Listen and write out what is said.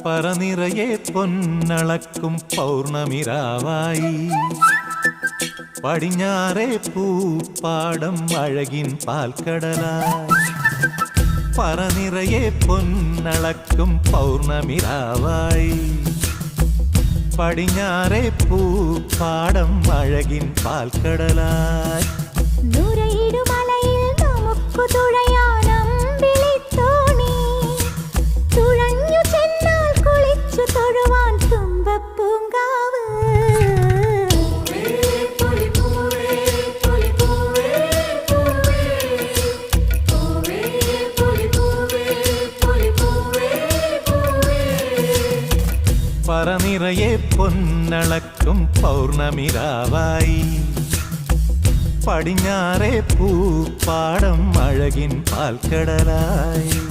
പറനിറയെ പൊന്നളക്കും പൗർണമിരാവായി പടിഞ്ഞാറേ പൂപ്പാടം അഴകിൻ പാൽക്കടലായി പറനിറയെ പൊന്നളക്കും പൗർണമിരാവായി പടിഞ്ഞാറേ പൂപ്പാടം അഴകിൻ പാൽക്കടലായി പറനിറയെ പൊന്നളക്കും പൗർണമിരാവായി പടിഞ്ഞാറേ പൂപ്പാടം അഴകിൻ പാൽക്കടലായി